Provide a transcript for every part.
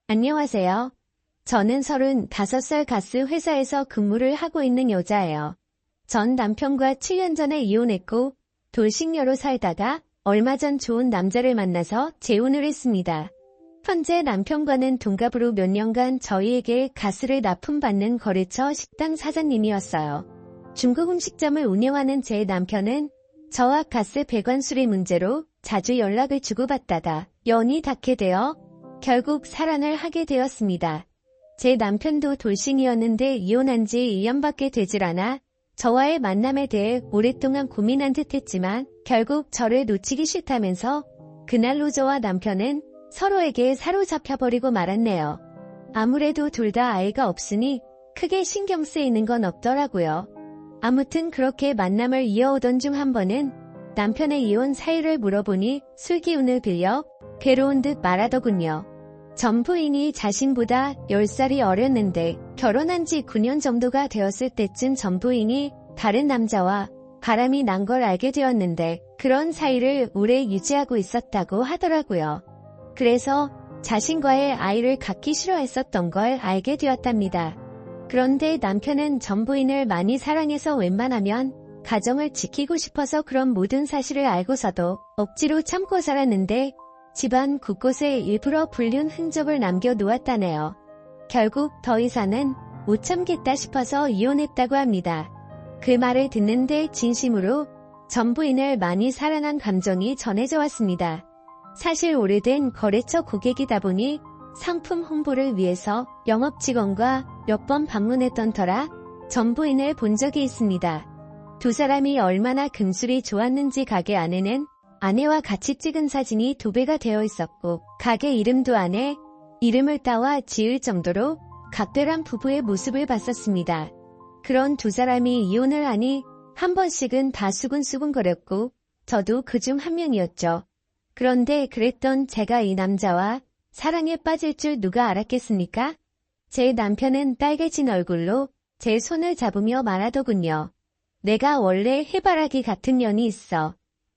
안녕하세요. 저는 35살 가스 회사에서 근무를 하고 있는 여자예요. 전 남편과 7년 전에 이혼했고 돌싱녀로 살다가 얼마 전 좋은 남자를 만나서 재혼을 했습니다. 현재 남편과는 동갑으로 몇 년간 저희에게 가스를 납품받는 거래처 식당 사장님이었어요. 중국 음식점을 운영하는 제 남편은 저와 가스 배관 수리 문제로 자주 연락을 주고받다가 연이 닿게 되어 결국 사랑을 하게 되었습니다. 제 남편도 돌싱이었는데 이혼한 지 1년밖에 되질 않아 저와의 만남에 대해 오랫동안 고민한 듯 했지만 결국 저를 놓치기 싫다면서 그날로 저와 남편은 서로에게 사로잡혀버리고 말았네요. 아무래도 둘 다 아이가 없으니 크게 신경 쓰이는 건 없더라고요. 아무튼 그렇게 만남을 이어오던 중 한 번은 남편의 이혼 사유를 물어보니 술 기운을 빌려 괴로운 듯 말하더군요. 전 부인이 자신보다 10살이 어렸는데 결혼한 지 9년 정도가 되었을 때쯤 전 부인이 다른 남자와 바람이 난 걸 알게 되었는데 그런 사이를 오래 유지하고 있었다고 하더라고요. 그래서 자신과의 아이를 갖기 싫어했었던 걸 알게 되었답니다. 그런데 남편은 전 부인을 많이 사랑해서 웬만하면 가정을 지키고 싶어서 그런 모든 사실을 알고서도 억지로 참고 살았는데 집안 곳곳에 일부러 불륜 흔적을 남겨놓았다네요. 결국 더 이상은 못 참겠다 싶어서 이혼했다고 합니다. 그 말을 듣는데 진심으로 전 부인을 많이 사랑한 감정이 전해져 왔습니다. 사실 오래된 거래처 고객이다 보니 상품 홍보를 위해서 영업 직원과 몇 번 방문했던 터라 전 부인을 본 적이 있습니다. 두 사람이 얼마나 금술이 좋았는지 가게 안에는 아내와 같이 찍은 사진이 도배가 되어 있었고 가게 이름도 아내 이름을 따와 지을 정도로 각별한 부부의 모습을 봤었습니다. 그런 두 사람이 이혼을 하니 한 번씩은 다 수근수근거렸고 저도 그중 한 명이었죠. 그런데 그랬던 제가 이 남자와 사랑에 빠질 줄 누가 알았겠습니까? 제 남편은 빨개진 얼굴로 제 손을 잡으며 말하더군요. 내가 원래 해바라기 같은 년이 있어.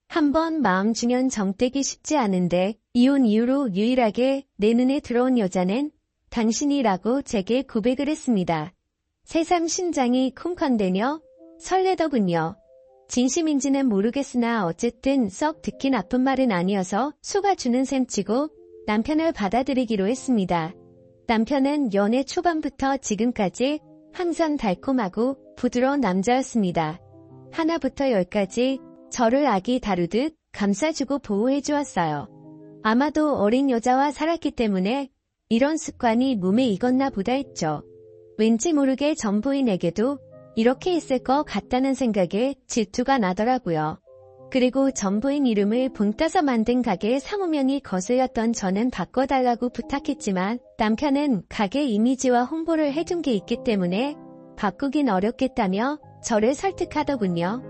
한번 마음 주면 정떼기 쉽지 않은데 이혼 이후로 유일하게 내 눈에 들어온 여자는 당신이라고 제게 고백을 했습니다. 새삼 심장이 쿵쾅대며 설레더군요. 진심인지는 모르겠으나 어쨌든 썩 듣기 나쁜 말은 아니어서 속아주는 셈치고 남편을 받아들이기로 했습니다. 남편은 연애 초반부터 지금까지 항상 달콤하고 부드러운 남자였습니다. 하나부터 열까지 저를 아기 다루듯 감싸주고 보호해 주었어요. 아마도 어린 여자와 살았기 때문에 이런 습관이 몸에 익었나 보다 했죠. 왠지 모르게 전 부인에게도 이렇게 있을 것 같다는 생각에 질투가 나더라고요. 그리고 전 부인 이름을 본따서 만든 가게의 상호명이 거슬렸던 저는 바꿔달라고 부탁했지만 남편은 가게 이미지와 홍보를 해둔 게 있기 때문에 바꾸긴 어렵겠다며 저를 설득하더군요.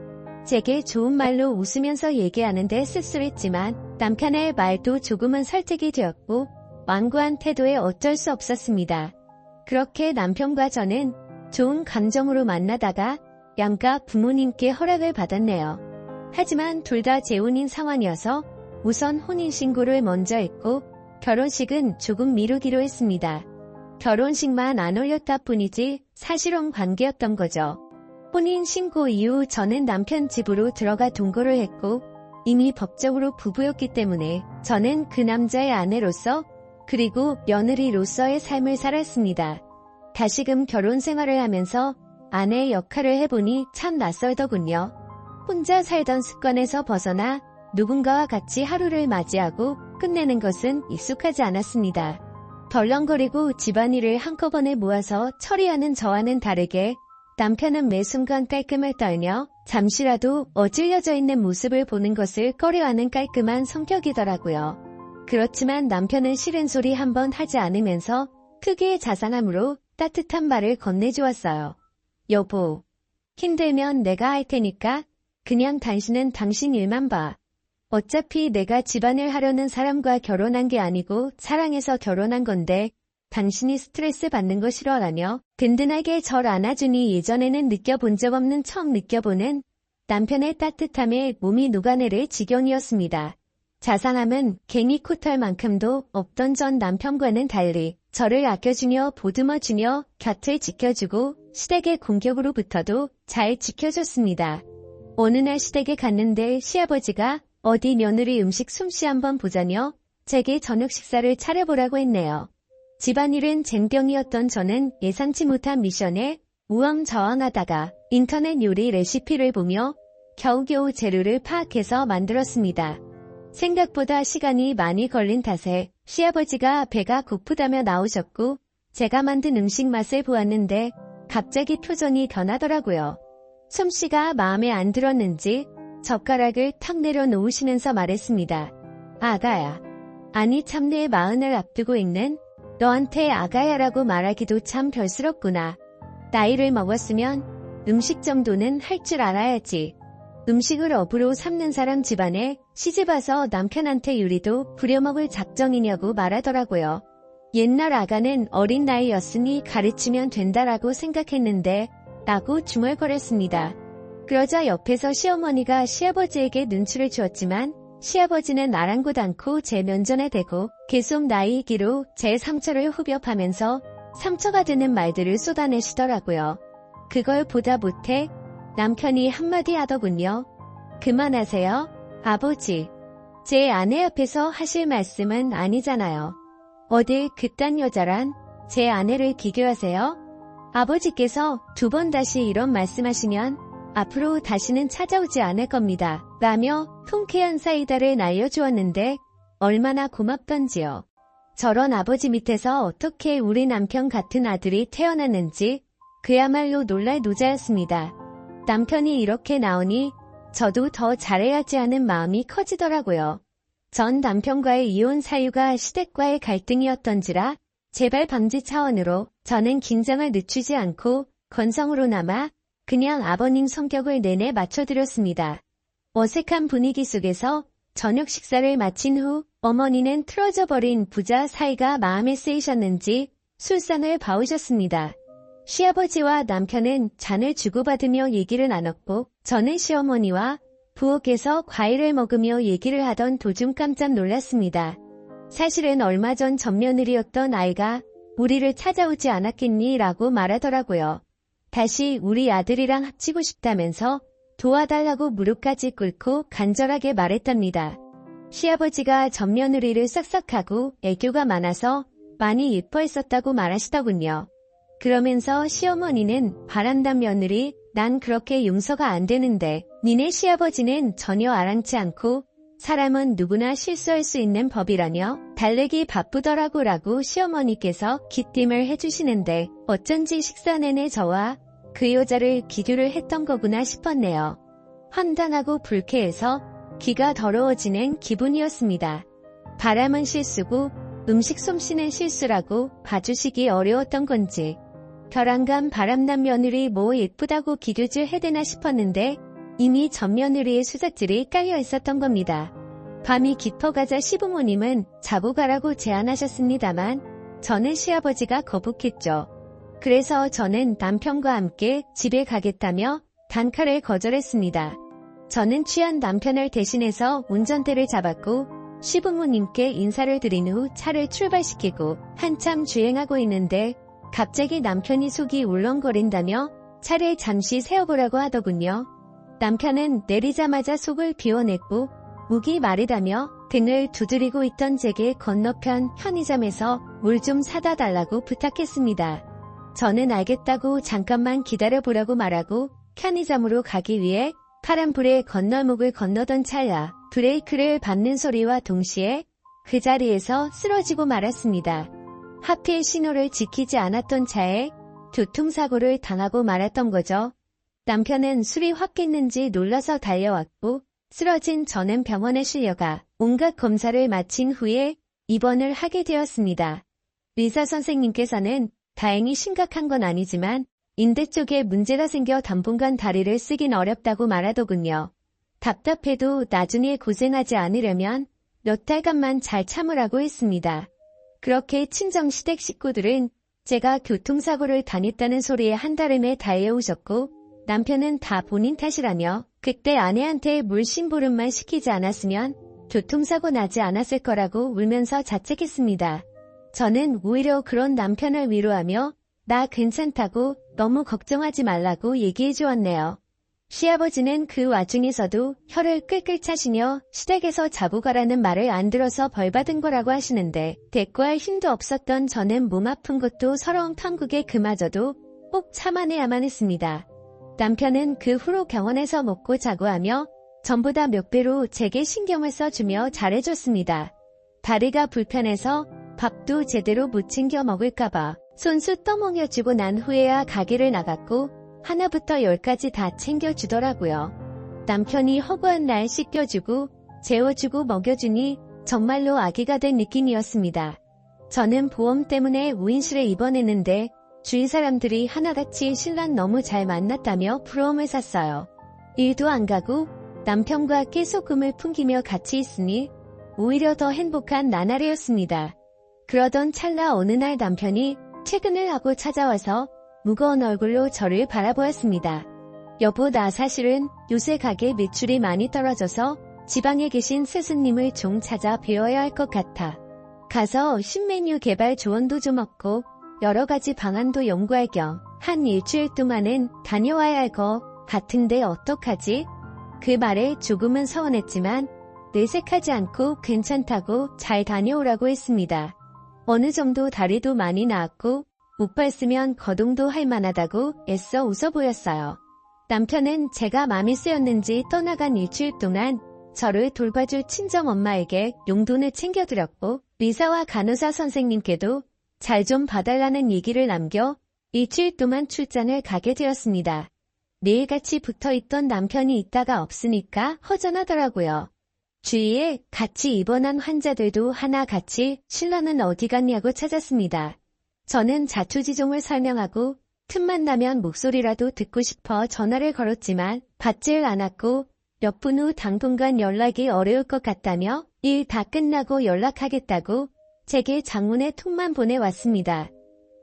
제게 좋은 말로 웃으면서 얘기하는데 씁쓸했지만 남편의 말도 조금은 설득이 되었고 완고한 태도에 어쩔 수 없었습니다. 그렇게 남편과 저는 좋은 감정으로 만나다가 양가 부모님께 허락을 받았네요. 하지만 둘 다 재혼인 상황이어서 우선 혼인신고를 먼저 했고 결혼식은 조금 미루기로 했습니다. 결혼식만 안 올렸다 뿐이지 사실혼 관계였던 거죠. 혼인신고 이후 저는 남편 집으로 들어가 동거를 했고 이미 법적으로 부부였기 때문에 저는 그 남자의 아내로서 그리고 며느리로서의 삶을 살았습니다. 다시금 결혼 생활을 하면서 아내의 역할을 해보니 참 낯설더군요. 혼자 살던 습관에서 벗어나 누군가와 같이 하루를 맞이하고 끝내는 것은 익숙하지 않았습니다. 덜렁거리고 집안일을 한꺼번에 모아서 처리하는 저와는 다르게 남편은 매 순간 깔끔을 떨며 잠시라도 어질려져 있는 모습을 보는 것을 꺼려하는 깔끔한 성격이더라고요. 그렇지만 남편은 싫은 소리 한 번 하지 않으면서 크게 자상함으로 따뜻한 말을 건네주었어요. 여보, 힘들면 내가 할 테니까 그냥 당신은 당신 일만 봐. 어차피 내가 집안일 하려는 사람과 결혼한 게 아니고 사랑해서 결혼한 건데 당신이 스트레스 받는 거 싫어하며 든든하게 절 안아주니 예전에는 느껴본 적 없는 처음 느껴보는 남편의 따뜻함에 몸이 녹아내릴 지경이었습니다. 자상함은 갱이 코털만큼도 없던 전 남편과는 달리 저를 아껴주며 보듬어주며 곁을 지켜주고 시댁의 공격으로부터도 잘 지켜줬습니다. 어느 날 시댁에 갔는데 시아버지가 어디 며느리 음식 솜씨 한번 보자며 제게 저녁 식사를 차려보라고 했네요. 집안일은 쟁병이었던 저는 예상치 못한 미션에 우왕좌왕하다가 인터넷 요리 레시피를 보며 겨우겨우 재료를 파악해서 만들었습니다. 생각보다 시간이 많이 걸린 탓에 시아버지가 배가 고프다며 나오셨고 제가 만든 음식 맛을 보았는데 갑자기 표정이 변하더라고요. 솜씨가 마음에 안 들었는지 젓가락을 탁 내려놓으시면서 말했습니다. 아가야. 아니 참 내 마흔을 앞두고 있는 너한테 아가야라고 말하기도 참 별스럽구나. 나이를 먹었으면 음식 정도는 할 줄 알아야지. 음식을 업으로 삼는 사람 집안에 시집와서 남편한테 요리도 부려먹을 작정이냐고 말하더라고요. 옛날 아가는 어린 나이였으니 가르치면 된다라고 생각했는데 라고 중얼거렸습니다. 그러자 옆에서 시어머니가 시아버지에게 눈치를 주었지만 시아버지는 아랑곳 않고 제 면전에 대고 계속 나이기로 제 상처를 후벼파면서 상처가 되는 말들을 쏟아내시더라고요. 그걸 보다 못해 남편이 한마디 하더군요. 그만하세요, 아버지. 제 아내 앞에서 하실 말씀은 아니잖아요. 어딜 그딴 여자란 제 아내를 비교하세요? 아버지께서 2번 다시 이런 말씀하시면 앞으로 다시는 찾아오지 않을 겁니다. 라며 통쾌한 사이다를 날려주었는데 얼마나 고맙던지요. 저런 아버지 밑에서 어떻게 우리 남편 같은 아들이 태어났는지 그야말로 놀랄 노자였습니다. 남편이 이렇게 나오니 저도 더 잘해야지 하는 마음이 커지더라고요. 전 남편과의 이혼 사유가 시댁과의 갈등이었던지라 재발 방지 차원으로 저는 긴장을 늦추지 않고 건성으로나마 그냥 아버님 성격을 내내 맞춰드렸습니다. 어색한 분위기 속에서 저녁 식사를 마친 후 어머니는 틀어져 버린 부자 사이가 마음에 쓰이셨는지 술상을 봐오셨습니다. 시아버지와 남편은 잔을 주고받으며 얘기를 나눴고 저는 시어머니와 부엌에서 과일을 먹으며 얘기를 하던 도중 깜짝 놀랐습니다. 사실은 얼마 전 맏며느리였던 아이가 우리를 찾아오지 않았겠니? 라고 말하더라고요. 다시 우리 아들이랑 합치고 싶다면서 도와달라고 무릎까지 꿇고 간절하게 말했답니다. 시아버지가 맏며느리를 싹싹하고 애교가 많아서 많이 예뻐했었다고 말하시더군요. 그러면서 시어머니는 바란단 며느리 난 그렇게 용서가 안 되는데 니네 시아버지는 전혀 아랑치 않고 사람은 누구나 실수할 수 있는 법이라며 달래기 바쁘더라고 라고 시어머니께서 기띔을 해주시는데 어쩐지 식사 내내 저와 그 여자를 기교를 했던 거구나 싶었네요. 황당하고 불쾌해서 귀가 더러워지는 기분이었습니다. 바람은 실수고 음식 솜씨는 실수라고 봐주시기 어려웠던 건지 벼랑간 바람난 며느리 뭐 예쁘다고 기교질 해대나 싶었는데 이미 젖며느리의 수작질이 깔려 있었던 겁니다. 밤이 깊어가자 시부모님은 자고 가라고 제안하셨습니다만 저는 시아버지가 거북했죠. 그래서 저는 남편과 함께 집에 가겠다며 단칼에 거절했습니다. 저는 취한 남편을 대신해서 운전대를 잡았고 시부모님께 인사를 드린 후 차를 출발시키고 한참 주행하고 있는데 갑자기 남편이 속이 울렁거린다며 차를 잠시 세워보라고 하더군요. 남편은 내리자마자 속을 비워냈고 목이 마르다며 등을 두드리고 있던 제게 건너편 편의점에서 물 좀 사다 달라고 부탁했습니다. 저는 알겠다고 잠깐만 기다려보라고 말하고 편의점으로 가기 위해 파란불에 건널목을 건너던 찰나 브레이크를 밟는 소리와 동시에 그 자리에서 쓰러지고 말았습니다. 하필 신호를 지키지 않았던 차에 교통사고를 당하고 말았던 거죠. 남편은 술이 확 깼는지 놀라서 달려왔고 쓰러진 저는 병원에 실려가 온갖 검사를 마친 후에 입원을 하게 되었습니다. 의사 선생님께서는 다행히 심각한 건 아니지만 인대 쪽에 문제가 생겨 당분간 다리를 쓰긴 어렵다고 말하더군요. 답답해도 나중에 고생하지 않으려면 몇 달간만 잘 참으라고 했습니다. 그렇게 친정 시댁 식구들은 제가 교통사고를 당했다는 소리에 한달음에 달려오셨고 남편은 다 본인 탓이라며 그때 아내한테 물심부름만 시키지 않았으면 교통사고 나지 않았을 거라고 울면서 자책했습니다. 저는 오히려 그런 남편을 위로하며 나 괜찮다고 너무 걱정하지 말라고 얘기해 주었네요. 시아버지는 그 와중에서도 혀를 끌끌 차시며 시댁에서 자고 가라는 말을 안 들어서 벌받은 거라고 하시는데 대꾸할 힘도 없었던 저는 몸 아픈 것도 서러운 판국에 그마저도 꼭 참아내야만 했습니다. 남편은 그 후로 병원에서 먹고 자고 하며 전보다 몇 배로 제게 신경을 써주며 잘해줬습니다. 다리가 불편해서 밥도 제대로 못 챙겨 먹을까봐 손수 떠먹여주고 난 후에야 가게를 나갔고 하나부터 10까지 다 챙겨주더라고요. 남편이 허구한 날 씻겨주고 재워주고 먹여주니 정말로 아기가 된 느낌이었습니다. 저는 보험 때문에 우인실에 입원했는데 주위 사람들이 하나같이 신랑 너무 잘 만났다며 부러움을 샀어요. 일도 안 가고 남편과 깨소금을 풍기며 같이 있으니 오히려 더 행복한 나날이었습니다. 그러던 찰나 어느 날 남편이 퇴근을 하고 찾아와서 무거운 얼굴로 저를 바라보았습니다. 여보, 나 사실은 요새 가게 매출이 많이 떨어져서 지방에 계신 스승님을 좀 찾아 배워야 할 것 같아. 가서 신메뉴 개발 조언도 좀 얻고 여러 가지 방안도 연구할 겸 한 일주일 동안은 다녀와야 할 것 같은데 어떡하지? 그 말에 조금은 서운했지만 내색하지 않고 괜찮다고 잘 다녀오라고 했습니다. 어느 정도 다리도 많이 나았고 못 봤으면 거동도 할 만하다고 애써 웃어 보였어요. 남편은 제가 마음이 쓰였는지 떠나간 일주일 동안 저를 돌봐줄 친정엄마에게 용돈을 챙겨드렸고 의사와 간호사 선생님께도 잘 좀 봐달라는 얘기를 남겨 일주일 동안 출장을 가게 되었습니다. 매일같이 붙어있던 남편이 있다가 없으니까 허전하더라고요. 주위에 같이 입원한 환자들도 하나같이 신랑은 어디 갔냐고 찾았습니다. 저는 자초지종을 설명하고 틈만 나면 목소리라도 듣고 싶어 전화를 걸었지만 받질 않았고 몇 분 후 당분간 연락이 어려울 것 같다며 일 다 끝나고 연락하겠다고 제게 장문의 톡만 보내왔습니다.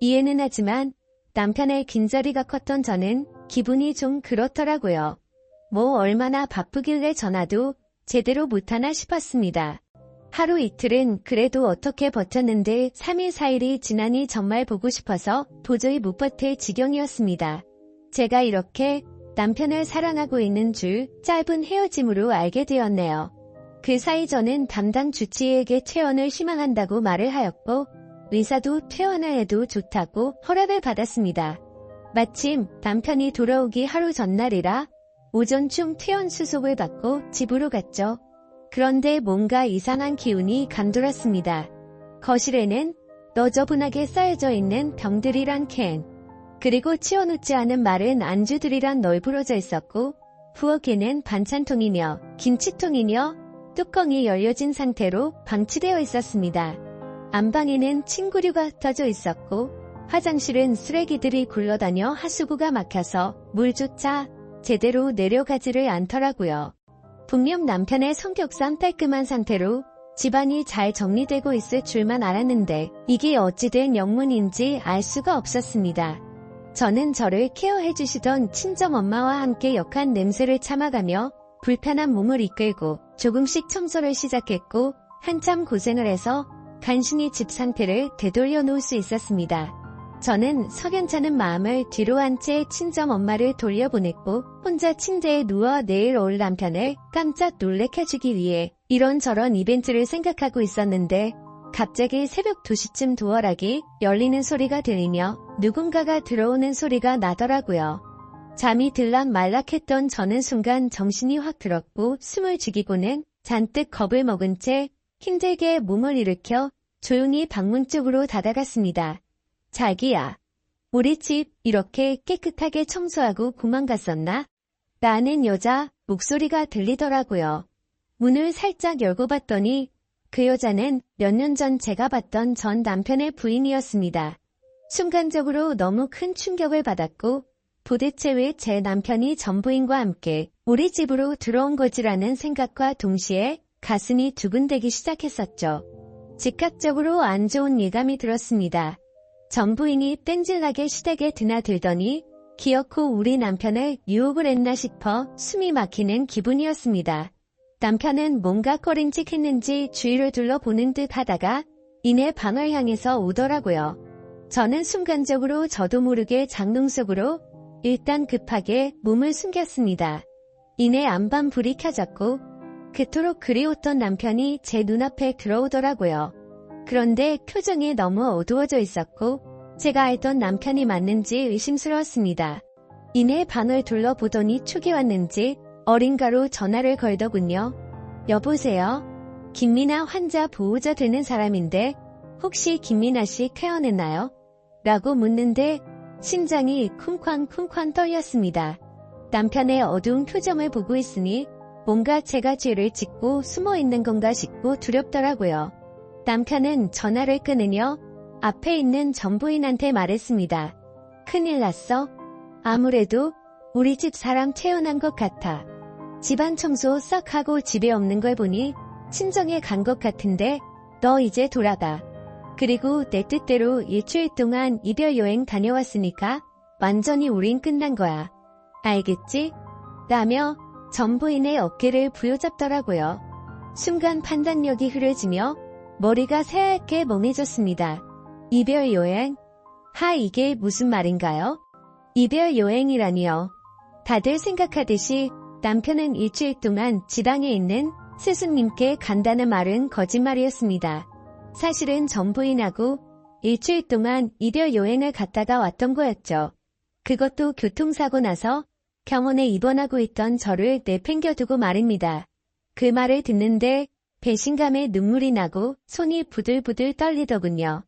이해는 하지만 남편의 긴저리가 컸던 저는 기분이 좀 그렇더라고요. 뭐 얼마나 바쁘길래 전화도 제대로 못하나 싶었습니다. 하루 이틀은 그래도 어떻게 버텼는데 3일 4일이 지나니 정말 보고 싶어서 도저히 못 버틸 지경이었습니다. 제가 이렇게 남편을 사랑하고 있는 줄 짧은 헤어짐으로 알게 되었네요. 그 사이 저는 담당 주치의에게 퇴원을 희망한다고 말을 하였고 의사도 퇴원을 해도 좋다고 허락을 받았습니다. 마침 남편이 돌아오기 하루 전날이라 오전쯤 퇴원 수속을 받고 집으로 갔죠. 그런데 뭔가 이상한 기운이 감돌았습니다. 거실에는 너저분하게 쌓여져 있는 병들이란 캔, 그리고 치워놓지 않은 마른 안주들이란 널브러져 있었고 부엌에는 반찬통이며 김치통이며 뚜껑이 열려진 상태로 방치되어 있었습니다. 안방에는 침구류가 흩어져 있었고 화장실은 쓰레기들이 굴러다녀 하수구가 막혀서 물조차 제대로 내려가지를 않더라고요. 분명 남편의 성격상 깔끔한 상태로 집안이 잘 정리되고 있을 줄만 알았는데 이게 어찌된 영문인지 알 수가 없었습니다. 저는 저를 케어해주시던 친정엄마와 함께 역한 냄새를 참아가며 불편한 몸을 이끌고 조금씩 청소를 시작했고 한참 고생을 해서 간신히 집 상태를 되돌려 놓을 수 있었습니다. 저는 석연찮은 마음을 뒤로 한 채 친정엄마를 돌려보냈고 혼자 침대에 누워 내일 올 남편을 깜짝 놀래켜주기 위해 이런저런 이벤트를 생각하고 있었는데 갑자기 새벽 2시쯤 도어락이 열리는 소리가 들리며 누군가가 들어오는 소리가 나더라고요. 잠이 들락 말락했던 저는 순간 정신이 확 들었고 숨을 죽이고는 잔뜩 겁을 먹은 채 힘들게 몸을 일으켜 조용히 방문 쪽으로 다가갔습니다. 자기야, 우리 집 이렇게 깨끗하게 청소하고 도망갔었나? 라는 여자 목소리가 들리더라고요. 문을 살짝 열고 봤더니 그 여자는 몇 년 전 제가 봤던 전 남편의 부인이었습니다. 순간적으로 너무 큰 충격을 받았고 도대체 왜 제 남편이 전 부인과 함께 우리 집으로 들어온 거지라는 생각과 동시에 가슴이 두근대기 시작했었죠. 즉각적으로 안 좋은 예감이 들었습니다. 전 부인이 땡질나게 시댁에 드나들더니 기어코 우리 남편을 유혹을 했나 싶어 숨이 막히는 기분이었습니다. 남편은 뭔가 꺼림칙했는지 주위를 둘러보는 듯 하다가 이내 방을 향해서 오더라고요. 저는 순간적으로 저도 모르게 장롱 속으로 일단 급하게 몸을 숨겼습니다. 이내 안반 불이 켜졌고 그토록 그리웠던 남편이 제 눈앞에 들어오더라고요. 그런데 표정이 너무 어두워져 있었고 제가 알던 남편이 맞는지 의심스러웠습니다. 이내 방을 둘러보더니 촉이 왔는지 어딘가로 전화를 걸더군요. 여보세요? 김미나 환자 보호자 되는 사람인데 혹시 김미나 씨 퇴원했나요? 라고 묻는데 심장이 쿵쾅쿵쾅 떨렸습니다. 남편의 어두운 표정을 보고 있으니 뭔가 제가 죄를 짓고 숨어 있는 건가 싶고 두렵더라고요. 남편은 전화를 끊으며 앞에 있는 전부인한테 말했습니다. 큰일 났어? 아무래도 우리 집 사람 퇴원한 것 같아. 집안 청소 싹 하고 집에 없는 걸 보니 친정에 간 것 같은데 너 이제 돌아가. 그리고 내 뜻대로 일주일 동안 이별 여행 다녀왔으니까 완전히 우린 끝난 거야. 알겠지? 라며 전부인의 어깨를 부여잡더라고요. 순간 판단력이 흐려지며 머리가 새하얗게 멍해졌습니다. 이별 여행? 이게 무슨 말인가요? 이별 여행이라니요. 다들 생각하듯이 남편은 일주일 동안 지방에 있는 스승님께 간다는 말은 거짓말이었습니다. 사실은 전부인하고 일주일 동안 이별 여행을 갔다가 왔던 거였죠. 그것도 교통사고 나서 병원에 입원하고 있던 저를 내팽겨두고 말입니다. 그 말을 듣는데 배신감에 눈물이 나고 손이 부들부들 떨리더군요.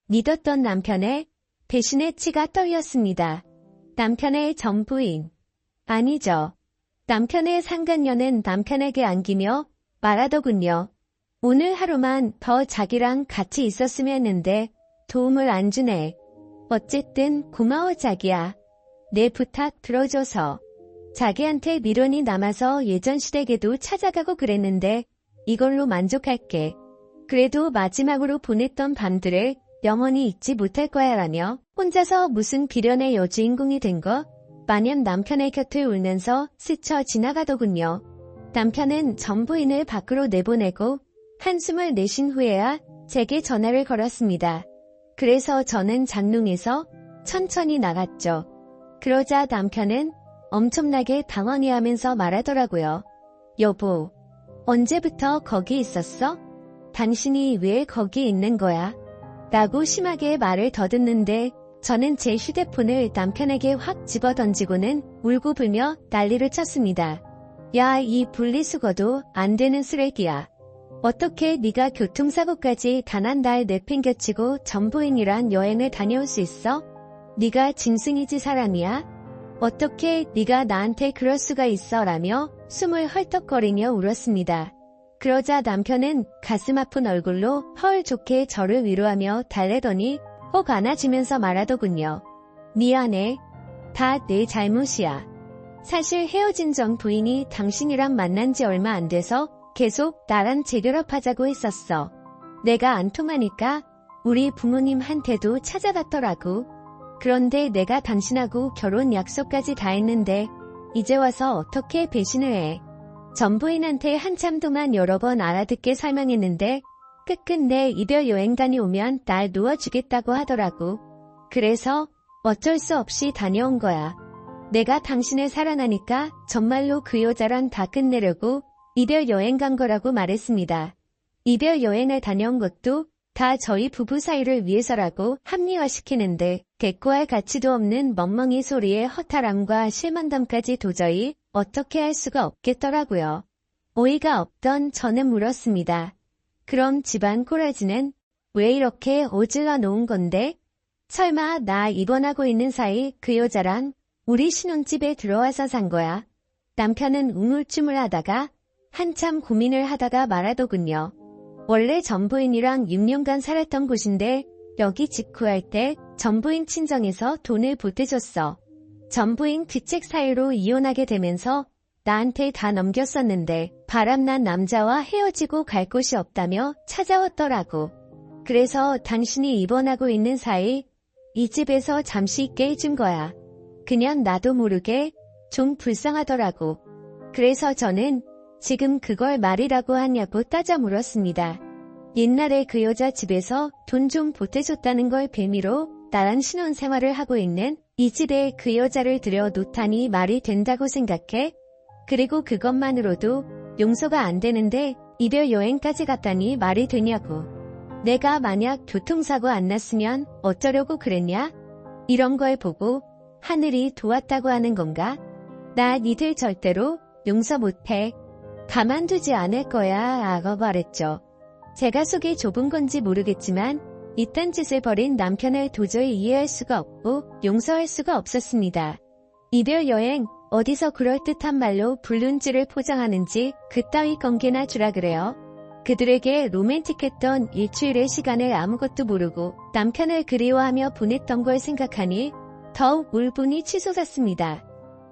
믿었던 남편의 배신의 치가 떨렸습니다. 남편의 전부인. 아니죠. 남편의 상간녀는 남편에게 안기며 말하더군요. 오늘 하루만 더 자기랑 같이 있었으면 했는데 도움을 안 주네. 어쨌든 고마워 자기야. 내 부탁 들어줘서. 자기한테 미련이 남아서 예전 시댁에도 찾아가고 그랬는데 이걸로 만족할게. 그래도 마지막으로 보냈던 밤들을 영원히 잊지 못할 거야 라며 혼자서 무슨 비련의 여주인공이 된 거 마냥 남편의 곁을 울면서 스쳐 지나가더군요. 남편은 전부인을 밖으로 내보내고 한숨을 내쉰 후에야 제게 전화를 걸었습니다. 그래서 저는 장롱에서 천천히 나갔죠. 그러자 남편은 엄청나게 당황해하면서 말하더라고요. 여보, 언제부터 거기 있었어? 당신이 왜 거기 있는 거야? 라고 심하게 말을 더듬는데 저는 제 휴대폰을 남편에게 확 집어던지고는 울고 불며 난리를 쳤습니다. 야, 이 분리수거도 안 되는 쓰레기야. 어떻게 네가 교통사고까지 단 한 달 내팽겨치고 전부인이란 여행을 다녀올 수 있어? 네가 짐승이지 사람이야? 어떻게 네가 나한테 그럴 수가 있어? 라며 숨을 헐떡거리며 울었습니다. 그러자 남편은 가슴 아픈 얼굴로 헐 좋게 저를 위로하며 달래더니 혹 안아주면서 말하더군요. 미안해. 다 내 잘못이야. 사실 헤어진 전 부인이 당신이랑 만난 지 얼마 안 돼서 계속 나랑 재결합하자고 했었어. 내가 안 통하니까 우리 부모님한테도 찾아갔더라고. 그런데 내가 당신하고 결혼 약속까지 다 했는데 이제 와서 어떻게 배신을 해. 전부인한테 한참 동안 여러 번 알아듣게 설명했는데 끝끝내 이별 여행 다녀오면 날 놓아주겠다고 하더라고. 그래서 어쩔 수 없이 다녀온 거야. 내가 당신을 사랑하니까 정말로 그 여자랑 다 끝내려고 이별 여행 간 거라고 말했습니다. 이별 여행을 다녀온 것도 다 저희 부부 사이를 위해서라고 합리화시키는데 대꾸할 가치도 없는 멍멍이 소리에 허탈함과 실망감까지 도저히 어떻게 할 수가 없겠더라고요. 어이가 없던 저는 물었습니다. 그럼 집안 꼬라지는 왜 이렇게 어질러 놓은 건데? 설마 나 입원하고 있는 사이 그 여자랑 우리 신혼집에 들어와서 산 거야? 남편은 우물쭈물하다가 한참 고민을 하다가 말하더군요. 원래 전부인이랑 6년간 살았던 곳인데 여기 집 구할 때 전부인 친정에서 돈을 보태줬어. 전부인 귀책 사유로 이혼하게 되면서 나한테 다 넘겼었는데 바람난 남자와 헤어지고 갈 곳이 없다며 찾아왔더라고. 그래서 당신이 입원하고 있는 사이 이 집에서 잠시 있게 해준 거야. 그냥 나도 모르게 좀 불쌍하더라고. 그래서 저는 지금 그걸 말이라고 하냐고 따져 물었습니다. 옛날에 그 여자 집에서 돈 좀 보태줬다는 걸 빌미로 나랑 신혼생활을 하고 있는 이 집에 그 여자를 들여놓다니 말이 된다고 생각해? 그리고 그것만으로도 용서가 안 되는데 이별 여행까지 갔다니 말이 되냐고. 내가 만약 교통사고 안 났으면 어쩌려고 그랬냐? 이런 걸 보고 하늘이 도왔다고 하는 건가? 나 니들 절대로 용서 못해. 가만두지 않을 거야 라고 말했죠. 제가 속이 좁은 건지 모르겠지만 이딴 짓을 벌인 남편을 도저히 이해할 수가 없고 용서할 수가 없었습니다. 이별 여행 어디서 그럴듯한 말로 불륜지를 포장하는지 그따위 건개나 주라 그래요. 그들에게 로맨틱했던 일주일의 시간을 아무것도 모르고 남편을 그리워하며 보냈던 걸 생각하니 더욱 울분이 치솟았습니다.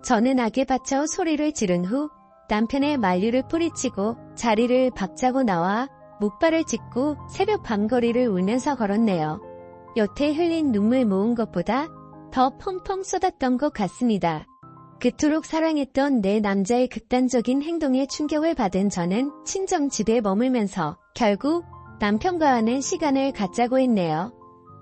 저는 악에 받쳐 소리를 지른 후 남편의 만류를 뿌리치고 자리를 박차고 나와 목발을 짚고 새벽 밤거리를 울면서 걸었네요. 여태 흘린 눈물 모은 것보다 더 펑펑 쏟았던 것 같습니다. 그토록 사랑했던 내 남자의 극단적인 행동에 충격을 받은 저는 친정 집에 머물면서 결국 남편과 하는 시간을 갖자고 했네요.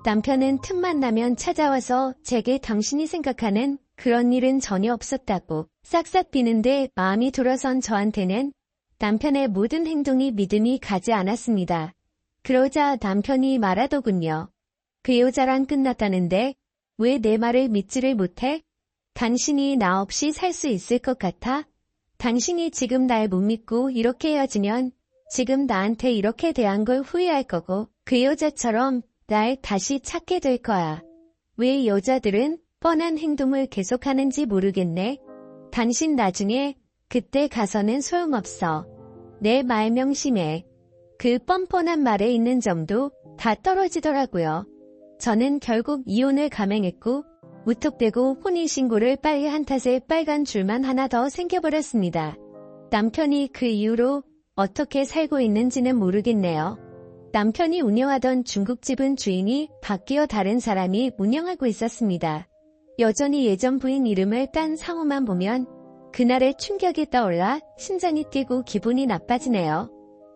남편은 틈만 나면 찾아와서 제게 당신이 생각하는 그런 일은 전혀 없었다고 싹싹 비는데 마음이 돌아선 저한테는 남편의 모든 행동이 믿음이 가지 않았습니다. 그러자 남편이 말하더군요. 그 여자랑 끝났다는데 왜 내 말을 믿지를 못해? 당신이 나 없이 살 수 있을 것 같아? 당신이 지금 날 못 믿고 이렇게 헤어지면 지금 나한테 이렇게 대한 걸 후회할 거고 그 여자처럼 날 다시 찾게 될 거야. 왜 여자들은 뻔한 행동을 계속하는지 모르겠네. 당신 나중에 그때 가서는 소용없어. 내 말 명심해. 그 뻔뻔한 말에 있는 점도 다 떨어지더라고요. 저는 결국 이혼을 감행했고 무턱대고 혼인신고를 빨리 한 탓에 빨간 줄만 하나 더 생겨버렸습니다. 남편이 그 이후로 어떻게 살고 있는지는 모르겠네요. 남편이 운영하던 중국집은 주인이 바뀌어 다른 사람이 운영하고 있었습니다. 여전히 예전 부인 이름을 딴 상호만 보면 그날의 충격이 떠올라 심장이 뛰고 기분이 나빠지네요.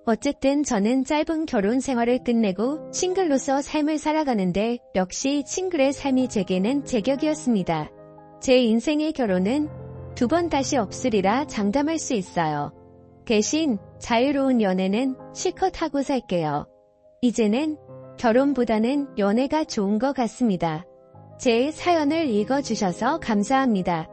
어쨌든 저는 짧은 결혼 생활을 끝내고 싱글로서 삶을 살아가는데 역시 싱글의 삶이 제게는 제격이었습니다. 제 인생의 결혼은 2번 다시 없으리라 장담할 수 있어요. 대신 자유로운 연애는 실컷 하고 살게요. 이제는 결혼보다는 연애가 좋은 것 같습니다. 제 사연을 읽어주셔서 감사합니다.